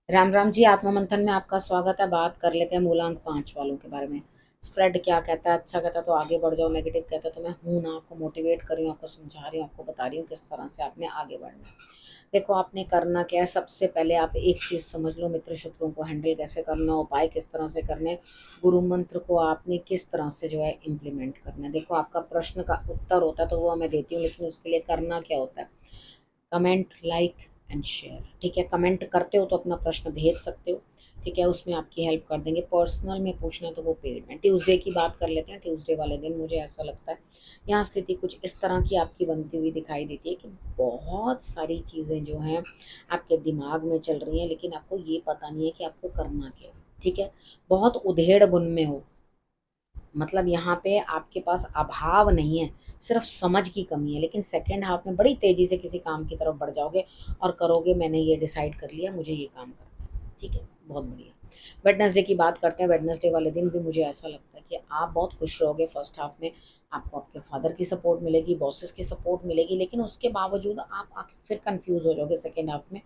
राम राम जी। आत्ममंथन में आपका स्वागत है। बात कर लेते हैं मूलांक 5 वालों के बारे में। स्प्रेड क्या कहता है? अच्छा कहता है तो आगे बढ़ जाओ, नेगेटिव कहता है तो मैं हूं ना, आपको मोटिवेट कर रही हूँ, आपको समझा रही हूँ, आपको बता रही हूँ किस तरह से आपने आगे बढ़ना है। देखो, आपने करना क्या है। सबसे पहले आप एक चीज समझ लो, मित्र शत्रुओं को हैंडल कैसे करना, उपाय किस तरह से करने, गुरु मंत्र को आपने किस तरह से जो है इम्प्लीमेंट करना है। देखो, आपका प्रश्न का उत्तर होता है तो वो मैं देती हूँ, लेकिन उसके लिए करना क्या होता है? Comment, like and share. ठीक है, कमेंट करते हो तो अपना प्रश्न भेज सकते हो। ठीक है, उसमें आपकी हेल्प कर देंगे। पर्सनल में पूछना तो वो पेड में। ट्यूसडे की बात कर लेते हैं। ट्यूसडे वाले दिन मुझे ऐसा लगता है यहाँ स्थिति कुछ इस तरह की आपकी बनती हुई दिखाई देती है कि बहुत सारी चीज़ें जो हैं आपके दिमाग में चल रही हैं, लेकिन आपको ये पता नहीं है कि आपको करना क्या है। ठीक है, बहुत उधेड़ बुन में हो। मतलब यहाँ पे आपके पास अभाव नहीं है, सिर्फ समझ की कमी है। लेकिन सेकेंड हाफ में बड़ी तेजी से किसी काम की तरफ बढ़ जाओगे और करोगे, मैंने ये डिसाइड कर लिया, मुझे ये काम करना है। ठीक है, बहुत बढ़िया। वेडनेसडे की बात करते हैं। वेडनेसडे वाले दिन भी मुझे ऐसा लगता है कि आप बहुत खुश रहोगे। फर्स्ट हाफ में आपको आपके फादर की सपोर्ट मिलेगी, बॉसेस की सपोर्ट मिलेगी, लेकिन उसके बावजूद आप आखिर फिर कंफ्यूज हो जाओगे। सेकेंड हाफ में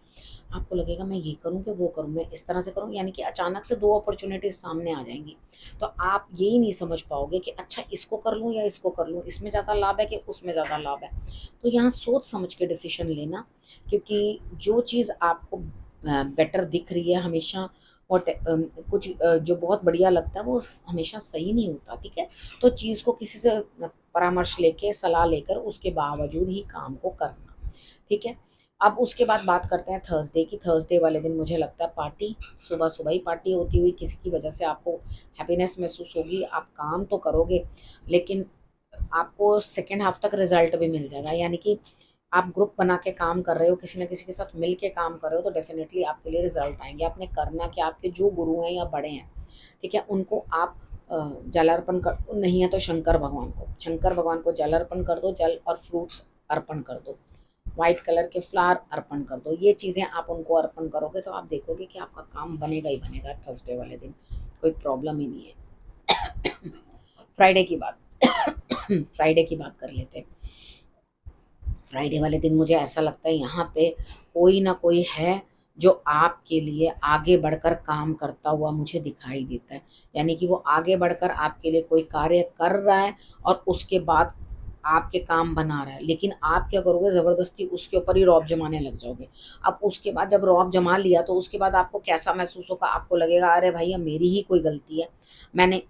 आपको लगेगा मैं ये करूँ कि वो करूँ, मैं इस तरह से करूँ, यानी कि अचानक से दो अपॉर्चुनिटीज सामने आ जाएंगी। तो आप यही नहीं समझ पाओगे कि अच्छा इसको कर लूँ या इसको कर लूँ, इसमें ज़्यादा लाभ है कि उसमें ज़्यादा लाभ है। तो यहाँ सोच समझ के डिसीजन लेना, क्योंकि जो चीज़ आपको बेटर दिख रही है हमेशा, और कुछ जो बहुत बढ़िया लगता है वो हमेशा सही नहीं होता। ठीक है, तो चीज़ को किसी से परामर्श लेके, सलाह लेकर, उसके बावजूद ही काम को करना। ठीक है, अब उसके बाद बात करते हैं थर्सडे की। थर्सडे वाले दिन मुझे लगता है पार्टी, सुबह सुबह ही पार्टी होती हुई किसी की वजह से आपको हैप्पीनेस महसूस होगी। आप काम तो करोगे, लेकिन आपको सेकेंड हाफ तक रिजल्ट भी मिल जाएगा। यानी कि आप ग्रुप बना के काम कर रहे हो, किसी ना किसी के साथ मिल के काम कर रहे हो, तो डेफिनेटली आपके लिए रिजल्ट आएंगे। आपने करना कि आपके जो गुरु हैं या बड़े हैं, ठीक है, उनको आप जल अर्पण कर, नहीं है तो शंकर भगवान को जल अर्पण कर दो। जल और फ्रूट्स अर्पण कर दो, व्हाइट कलर के फ्लावर अर्पण कर दो। ये चीज़ें आप उनको अर्पण करोगे तो आप देखोगे कि आपका काम बनेगा ही बनेगा थर्सडे वाले दिन, कोई प्रॉब्लम ही नहीं है। फ्राइडे की बात फ्राइडे की बात कर लेते हैं। फ्राइडे वाले दिन मुझे ऐसा लगता है यहाँ पे कोई ना कोई है जो आपके लिए आगे बढ़कर काम करता हुआ मुझे दिखाई देता है। यानी कि वो आगे बढ़कर आपके लिए कोई कार्य कर रहा है और उसके बाद आपके काम बना रहा है, लेकिन आप क्या करोगे, जबरदस्ती उसके ऊपर ही रौब जमाने लग जाओगे। अब उसके बाद जब रौब जमा लिया तो उसके बाद आपको कैसा महसूस होगा? आपको लगेगा अरे भैया मेरी ही कोई गलती है, मैंने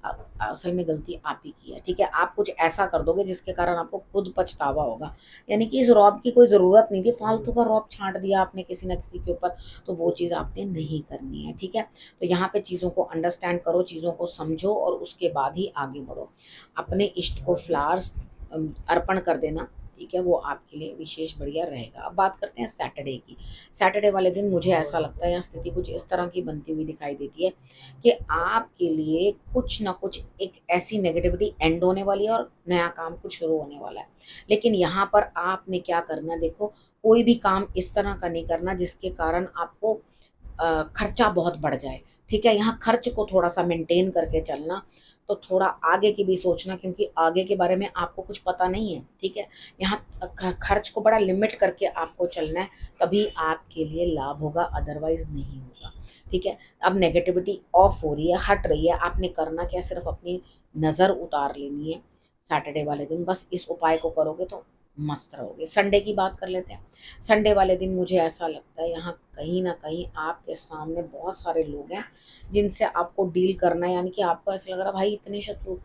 असल में गलती आप ही की है। ठीक है, आप कुछ ऐसा कर दोगे जिसके कारण आपको खुद पछतावा होगा। यानी कि इस रौब की कोई ज़रूरत नहीं थी, फालतू का रौब छांट दिया आपने किसी न किसी के ऊपर, तो वो चीज़ आपने नहीं करनी है। ठीक है, तो यहाँ पे चीज़ों को अंडरस्टैंड करो, चीज़ों को समझो और उसके बाद ही आगे बढ़ो। अपने इष्ट को फ्लावर्स अर्पण कर देना। ठीक है, वो आपके लिए विशेष बढ़िया रहेगा। अब बात करते हैं सैटरडे की। सैटरडे वाले दिन मुझे ऐसा लगता है यहाँ स्थिति कुछ इस तरह की बनती हुई दिखाई देती है कि आपके लिए कुछ ना कुछ एक ऐसी नेगेटिविटी एंड होने वाली है और नया काम कुछ शुरू होने वाला है। लेकिन यहाँ पर आपने क्या करना, देखो, कोई भी काम इस तरह का नहीं करना जिसके कारण आपको खर्चा बहुत बढ़ जाए। ठीक है, यहाँ खर्च को थोड़ा सा मेंटेन करके चलना, तो थोड़ा आगे की भी सोचना, क्योंकि आगे के बारे में आपको कुछ पता नहीं है। ठीक है, यहाँ खर्च को बड़ा लिमिट करके आपको चलना है, तभी आपके लिए लाभ होगा, अदरवाइज नहीं होगा। ठीक है, अब नेगेटिविटी ऑफ हो रही है, हट रही है। आपने करना क्या, सिर्फ अपनी नज़र उतार लेनी है। सैटरडे वाले दिन बस इस उपाय को करोगे तो मस्त रहोगे। संडे की बात कर लेते हैं। संडे वाले दिन मुझे ऐसा लगता है यहाँ कहीं ना कहीं आपके सामने बहुत सारे लोग हैं जिनसे आपको डील करना है। यानी कि आपको ऐसा लग रहा है भाई इतने शत्रु,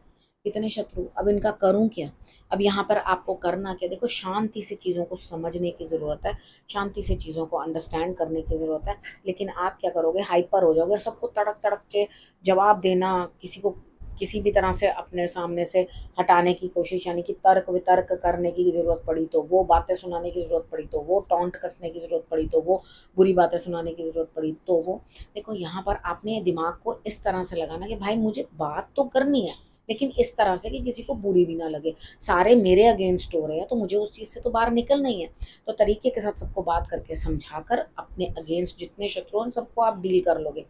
इतने शत्रु, अब इनका करूं क्या? अब यहाँ पर आपको करना क्या? देखो, शांति से चीज़ों को समझने की ज़रूरत है, शांति से चीज़ों को अंडरस्टैंड करने की ज़रूरत है। लेकिन आप क्या करोगे, हाइपर हो जाओगे, सबको तड़क तड़क के जवाब देना, किसी को किसी भी तरह से अपने सामने से हटाने की कोशिश, यानी कि तर्क वितर्क करने की ज़रूरत पड़ी तो वो बातें सुनाने की ज़रूरत पड़ी तो वो टॉन्ट कसने की ज़रूरत पड़ी तो वो बुरी बातें सुनाने की ज़रूरत पड़ी तो वो। देखो, यहाँ पर आपने दिमाग को इस तरह से लगाना कि भाई मुझे बात तो करनी है, लेकिन इस तरह से कि किसी को बुरी भी ना लगे। सारे मेरे अगेंस्ट हो रहे हैं तो मुझे उस चीज़ से तो बाहर निकलना ही है। तो तरीके के साथ सबको बात करके समझाकर अपने अगेंस्ट जितने शत्रु हैं सबको आप डील कर लोगे,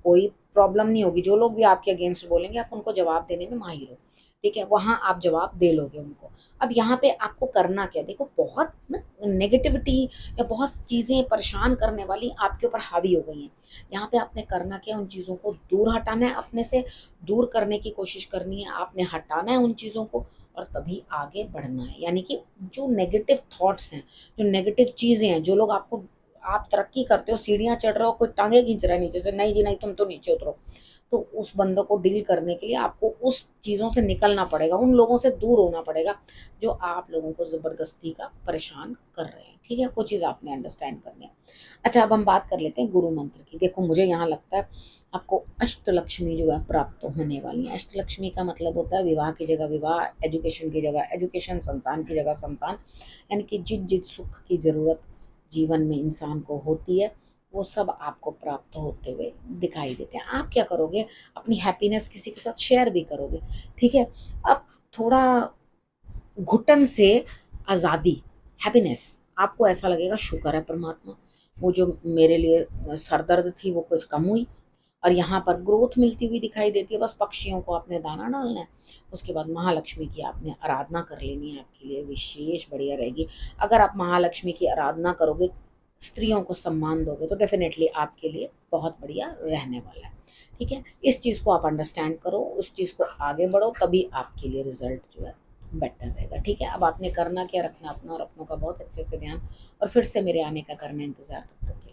कोई प्रॉब्लम नहीं होगी। जो लोग भी आपके अगेंस्ट बोलेंगे आप उनको जवाब देने में माहिर हो। ठीक है, वहाँ आप जवाब दे लोगे उनको। अब यहाँ पे आपको करना क्या, देखो बहुत ना नेगेटिविटी या बहुत चीज़ें परेशान करने वाली आपके ऊपर हावी हो गई हैं। यहाँ पे आपने करना क्या, उन चीज़ों को दूर हटाना है, अपने से दूर करने की कोशिश करनी है, आपने हटाना है उन चीज़ों को और तभी आगे बढ़ना है। यानी कि जो नेगेटिव थॉट्स हैं, जो नेगेटिव चीज़ें हैं, जो लोग आपको, आप तरक्की करते हो, सीढ़ियाँ चढ़ रहे हो, कोई टांगे खींच रहा है नीचे से, नहीं जी नहीं तुम तो नीचे उतरो, तो उस बंदों को डील करने के लिए आपको उस चीज़ों से निकलना पड़ेगा, उन लोगों से दूर होना पड़ेगा जो आप लोगों को ज़बरदस्ती का परेशान कर रहे हैं। ठीक है, वो चीज़ आपने अंडरस्टैंड करनी है। अच्छा, अब हम बात कर लेते हैं गुरु मंत्र की। देखो मुझे यहाँ लगता है आपको अष्टलक्ष्मी जो है प्राप्त होने वाली है। अष्टलक्ष्मी का मतलब होता है विवाह की जगह विवाह, एजुकेशन की जगह एजुकेशन, संतान की जगह संतान, यानी कि जिस जिस सुख की ज़रूरत जीवन में इंसान को होती है वो सब आपको प्राप्त होते हुए दिखाई देते हैं। आप क्या करोगे, अपनी हैप्पीनेस किसी के साथ शेयर भी करोगे। ठीक है, अब थोड़ा घुटन से आज़ादी, हैप्पीनेस, आपको ऐसा लगेगा शुक्र है परमात्मा, वो जो मेरे लिए सरदर्द थी वो कुछ कम हुई और यहाँ पर ग्रोथ मिलती हुई दिखाई देती है। बस पक्षियों को आपने दाना डालना है, उसके बाद महालक्ष्मी की आपने आराधना कर लेनी है, आपके लिए विशेष बढ़िया रहेगी। अगर आप महालक्ष्मी की आराधना करोगे, स्त्रियों को सम्मान दोगे तो डेफिनेटली आपके लिए बहुत बढ़िया रहने वाला है। ठीक है, इस चीज़ को आप अंडरस्टैंड करो, उस चीज़ को आगे बढ़ो, तभी आपके लिए रिजल्ट जो है बेटर रहेगा। ठीक है, अब आपने करना क्या, रखना अपना और अपनों का बहुत अच्छे से ध्यान और फिर से मेरे आने का करना इंतजार। तब तक के लिए